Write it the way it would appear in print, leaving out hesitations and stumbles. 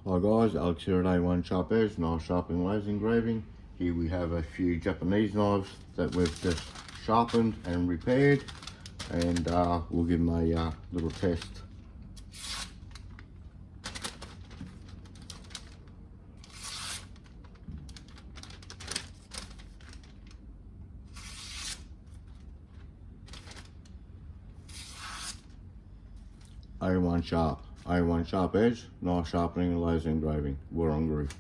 Hi guys, Alex here at A1 Sharp Edge, knife sharpening laser engraving. Here we have a few Japanese knives that we've just sharpened and repaired, and we'll give them a little test. A1 Sharp Edge, knife sharpening and laser engraving. We're on groove.